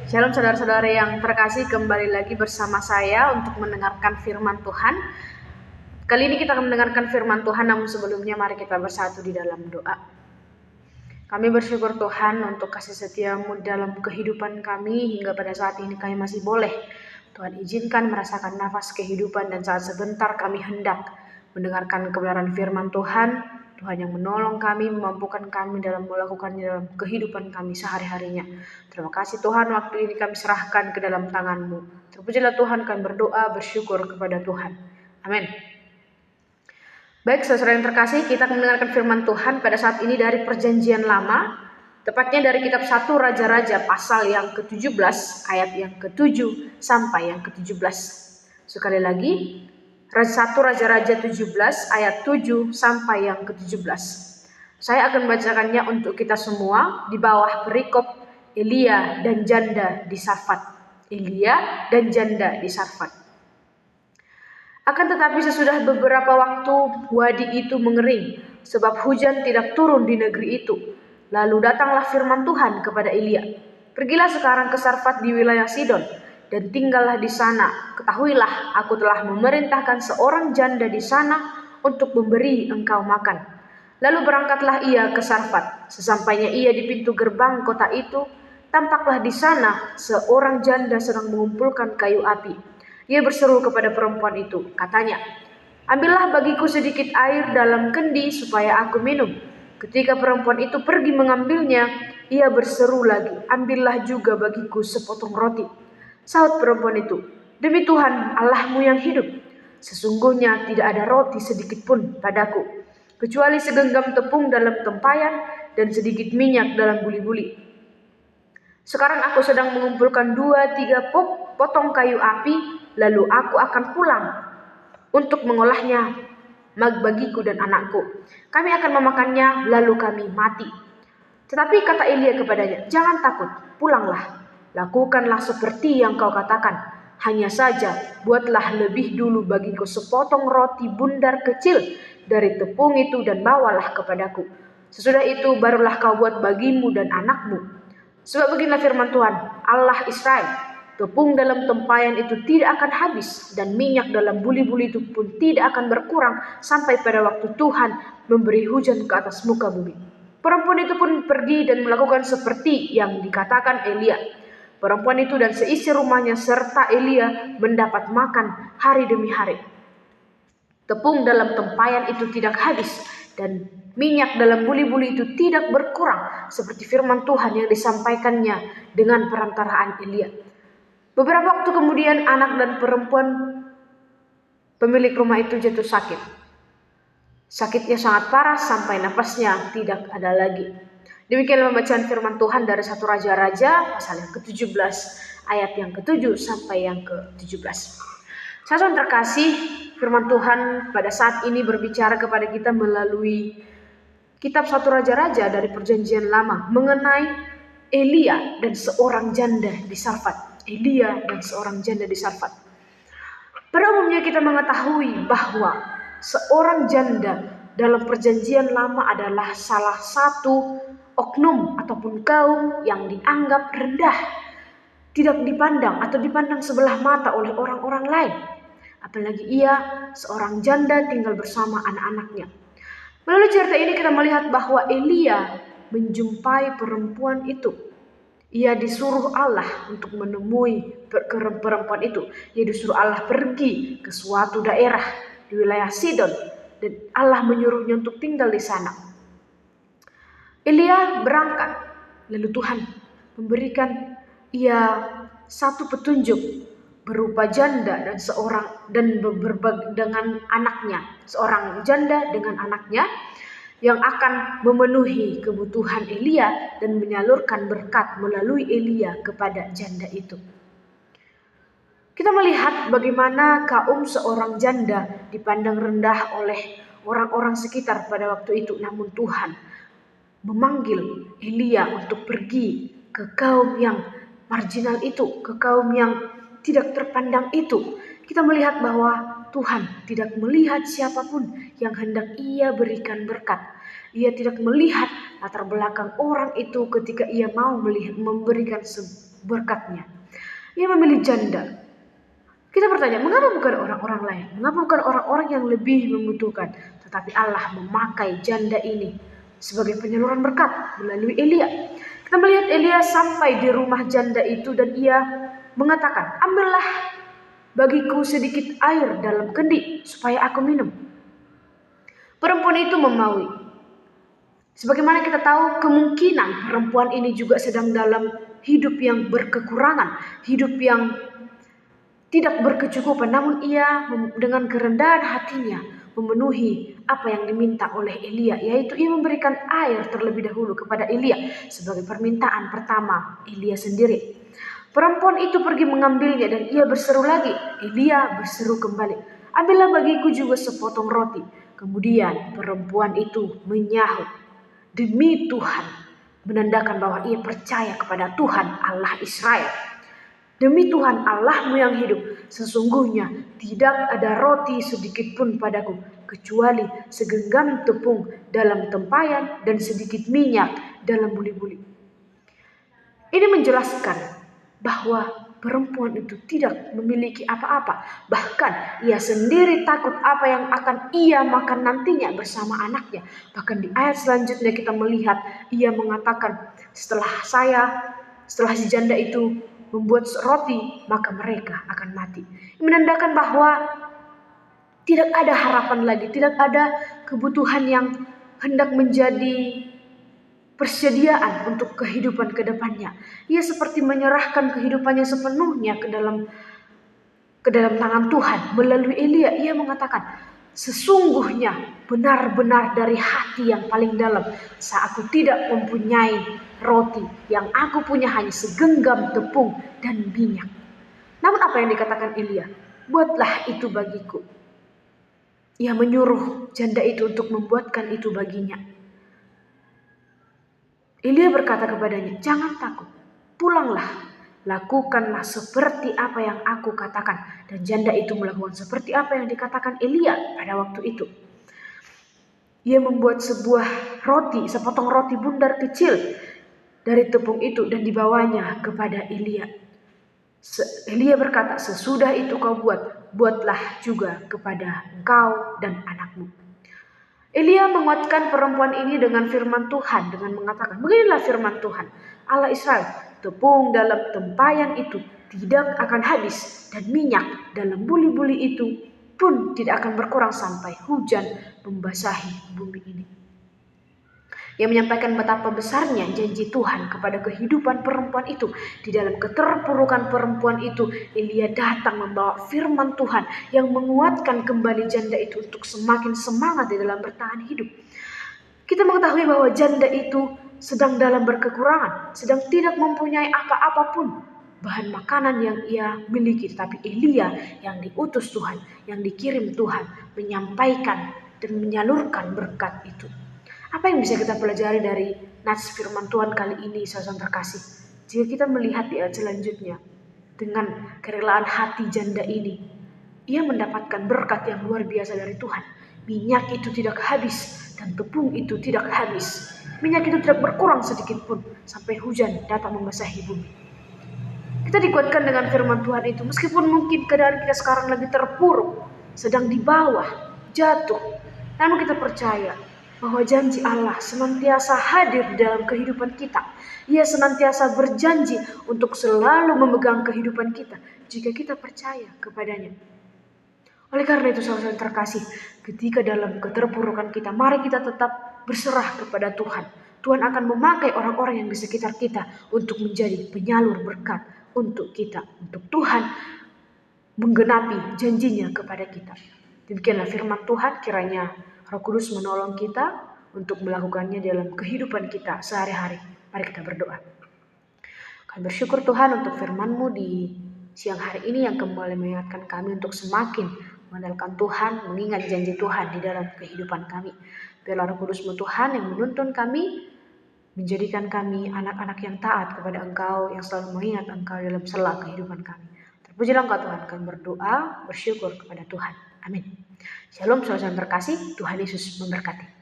Shalom saudara-saudara yang terkasih, kembali lagi bersama saya untuk mendengarkan firman Tuhan. Kali ini kita akan mendengarkan firman Tuhan, namun sebelumnya mari kita bersatu di dalam doa. Kami bersyukur Tuhan untuk kasih setia-Mu dalam kehidupan kami hingga pada saat ini kami masih boleh Tuhan izinkan merasakan nafas kehidupan, dan saat sebentar kami hendak mendengarkan kebenaran firman Tuhan. Tuhan yang menolong kami, memampukan kami dalam melakukannya dalam kehidupan kami sehari-harinya. Terima kasih Tuhan, waktu ini kami serahkan ke dalam tangan-Mu. Terpujilah Tuhan, kami berdoa bersyukur kepada Tuhan. Amin. Baik saudara yang terkasih, kita akan mendengarkan firman Tuhan pada saat ini dari Perjanjian Lama, tepatnya dari kitab 1 Raja-Raja pasal yang ke-17 ayat yang ke-7 sampai yang ke-17. Sekali lagi, 1 Raja-Raja 17 ayat 7 sampai yang ke-17. Saya akan membacakannya untuk kita semua di bawah perikop Elia dan janda di Sarfat. Elia dan janda di Sarfat. Akan tetapi sesudah beberapa waktu wadi itu mengering, sebab hujan tidak turun di negeri itu. Lalu datanglah firman Tuhan kepada Elia, "Pergilah sekarang ke Sarfat di wilayah Sidon, dan tinggallah di sana. Ketahuilah, aku telah memerintahkan seorang janda di sana untuk memberi engkau makan." Lalu berangkatlah ia ke Sarfat. Sesampainya ia di pintu gerbang kota itu, tampaklah di sana seorang janda sedang mengumpulkan kayu api. Ia berseru kepada perempuan itu, katanya, "Ambillah bagiku sedikit air dalam kendi supaya aku minum." Ketika perempuan itu pergi mengambilnya, ia berseru lagi, "Ambillah juga bagiku sepotong roti." Sahut perempuan itu, "Demi Tuhan Allahmu yang hidup, sesungguhnya tidak ada roti sedikit pun padaku, kecuali segenggam tepung dalam tempayan dan sedikit minyak dalam buli-buli. Sekarang aku sedang mengumpulkan 2-3 potong kayu api, lalu aku akan pulang untuk mengolahnya bagiku dan anakku. Kami akan memakannya, lalu kami mati." Tetapi kata Elia kepadanya, "Jangan takut, pulanglah. Lakukanlah seperti yang kau katakan. Hanya saja buatlah lebih dulu bagiku sepotong roti bundar kecil dari tepung itu dan bawalah kepadaku. Sesudah itu barulah kau buat bagimu dan anakmu. Sebab beginilah firman Tuhan, Allah Israel, tepung dalam tempayan itu tidak akan habis, dan minyak dalam buli-buli itu pun tidak akan berkurang sampai pada waktu Tuhan memberi hujan ke atas muka bumi." Perempuan itu pun pergi dan melakukan seperti yang dikatakan Elia. Perempuan itu dan seisi rumahnya serta Elia mendapat makan hari demi hari. Tepung dalam tempayan itu tidak habis, dan minyak dalam buli-buli itu tidak berkurang, seperti firman Tuhan yang disampaikannya dengan perantaraan Elia. Beberapa waktu kemudian anak dan perempuan pemilik rumah itu jatuh sakit. Sakitnya sangat parah sampai napasnya tidak ada lagi. Demikianlah pembacaan firman Tuhan dari 1 Raja-Raja pasal yang ke-17 ayat yang ke-7 sampai yang ke-17. Saudara terkasih, firman Tuhan pada saat ini berbicara kepada kita melalui kitab 1 Raja-Raja dari Perjanjian Lama mengenai Elia dan seorang janda di Sarfat. Elia dan seorang janda di Sarfat. Pada umumnya kita mengetahui bahwa seorang janda dalam Perjanjian Lama adalah salah satu oknum ataupun kaum yang dianggap rendah, tidak dipandang atau dipandang sebelah mata oleh orang-orang lain. Apalagi ia seorang janda tinggal bersama anak-anaknya. Melalui cerita ini kita melihat bahwa Elia menjumpai perempuan itu. Ia disuruh Allah untuk menemui perempuan itu. Ia disuruh Allah pergi ke suatu daerah di wilayah Sidon, dan Allah menyuruhnya untuk tinggal di sana. Elia berangkat, lalu Tuhan memberikan ia satu petunjuk berupa janda dan dengan anaknya, seorang janda dengan anaknya yang akan memenuhi kebutuhan Elia dan menyalurkan berkat melalui Elia kepada janda itu. Kita melihat bagaimana kaum seorang janda dipandang rendah oleh orang-orang sekitar pada waktu itu. Namun Tuhan memanggil Elia untuk pergi ke kaum yang marginal itu, ke kaum yang tidak terpandang itu. Kita melihat bahwa Tuhan tidak melihat siapapun yang hendak ia berikan berkat. Ia tidak melihat latar belakang orang itu ketika ia mau memberikan berkatnya. Ia memilih janda. Kita bertanya, mengapa bukan orang-orang lain? Mengapa bukan orang-orang yang lebih membutuhkan? Tetapi Allah memakai janda ini sebagai penyaluran berkat melalui Elia. Kita melihat Elia sampai di rumah janda itu dan ia mengatakan, ambillah bagiku sedikit air dalam kendi supaya aku minum. Perempuan itu memaui. Sebagaimana kita tahu, kemungkinan perempuan ini juga sedang dalam hidup yang berkekurangan, hidup yang tidak berkecukupan, namun ia dengan kerendahan hatinya memenuhi apa yang diminta oleh Elia, yaitu ia memberikan air terlebih dahulu kepada Elia sebagai permintaan pertama Elia sendiri. Perempuan itu pergi mengambilnya dan ia berseru lagi. Elia berseru kembali, ambillah bagiku juga sepotong roti. Kemudian perempuan itu menyahut, demi Tuhan, menandakan bahwa ia percaya kepada Tuhan Allah Israel. Demi Tuhan Allahmu yang hidup, sesungguhnya tidak ada roti sedikit pun padaku, kecuali segenggam tepung dalam tempayan dan sedikit minyak dalam buli-buli. Ini menjelaskan bahwa perempuan itu tidak memiliki apa-apa. Bahkan ia sendiri takut apa yang akan ia makan nantinya bersama anaknya. Bahkan di ayat selanjutnya kita melihat ia mengatakan, setelah si janda itu membuat roti, maka mereka akan mati. Ini menandakan bahwa tidak ada harapan lagi, tidak ada kebutuhan yang hendak menjadi persediaan untuk kehidupan ke depannya. Ia seperti menyerahkan kehidupannya sepenuhnya ke dalam tangan Tuhan. Melalui Elia ia mengatakan, sesungguhnya benar-benar dari hati yang paling dalam, saat aku tidak mempunyai roti, yang aku punya hanya segenggam tepung dan minyak. Namun apa yang dikatakan Elia? Buatlah itu bagiku. Ia menyuruh janda itu untuk membuatkan itu baginya. Elia berkata kepadanya, jangan takut, pulanglah, lakukanlah seperti apa yang aku katakan. Dan janda itu melakukan seperti apa yang dikatakan Elia pada waktu itu. Ia membuat sepotong roti bundar kecil dari tepung itu dan dibawanya kepada Elia. Elia berkata, sesudah itu kau buatlah juga kepada engkau dan anakmu. Elia menguatkan perempuan ini dengan firman Tuhan, dengan mengatakan, beginilah firman Tuhan, Allah Israel, tepung dalam tempayan itu tidak akan habis, dan minyak dalam buli-buli itu pun tidak akan berkurang sampai hujan membasahi bumi ini. Ia menyampaikan betapa besarnya janji Tuhan kepada kehidupan perempuan itu. Di dalam keterpurukan perempuan itu, Elia datang membawa firman Tuhan yang menguatkan kembali janda itu untuk semakin semangat di dalam bertahan hidup. Kita mengetahui bahwa janda itu sedang dalam berkekurangan, sedang tidak mempunyai apa-apapun bahan makanan yang ia miliki. Tetapi Elia yang diutus Tuhan, yang dikirim Tuhan, menyampaikan dan menyalurkan berkat itu. Apa yang bisa kita pelajari dari nats firman Tuhan kali ini, saudara terkasih? Jika kita melihat di ayat selanjutnya, dengan kerelaan hati janda ini, ia mendapatkan berkat yang luar biasa dari Tuhan. Minyak itu tidak habis dan tepung itu tidak habis. Minyak itu tidak berkurang sedikit pun sampai hujan datang membasahi bumi. Kita dikuatkan dengan firman Tuhan itu, meskipun mungkin keadaan kita sekarang lagi terpuruk, sedang di bawah, jatuh. Namun kita percaya bahwa janji Allah senantiasa hadir dalam kehidupan kita. Ia senantiasa berjanji untuk selalu memegang kehidupan kita jika kita percaya kepadanya. Oleh karena itu, saudara terkasih, ketika dalam keterpurukan kita, mari kita tetap berserah kepada Tuhan. Tuhan akan memakai orang-orang yang di sekitar kita untuk menjadi penyalur berkat untuk kita, untuk Tuhan menggenapi janjinya kepada kita. Demikianlah firman Tuhan, kiranya Roh Kudus menolong kita untuk melakukannya dalam kehidupan kita sehari-hari. Mari kita berdoa. Kami bersyukur Tuhan untuk firman-Mu di siang hari ini yang kembali mengingatkan kami untuk semakin mengandalkan Tuhan, mengingat janji Tuhan di dalam kehidupan kami. Biarlah Roh Kudus-Mu Tuhan yang menuntun kami, menjadikan kami anak-anak yang taat kepada Engkau, yang selalu mengingat Engkau dalam sela kehidupan kami. Terpujilah Engkau Tuhan, kami berdoa, bersyukur kepada Tuhan. Amin. Shalom saudara terkasih, Tuhan Yesus memberkati.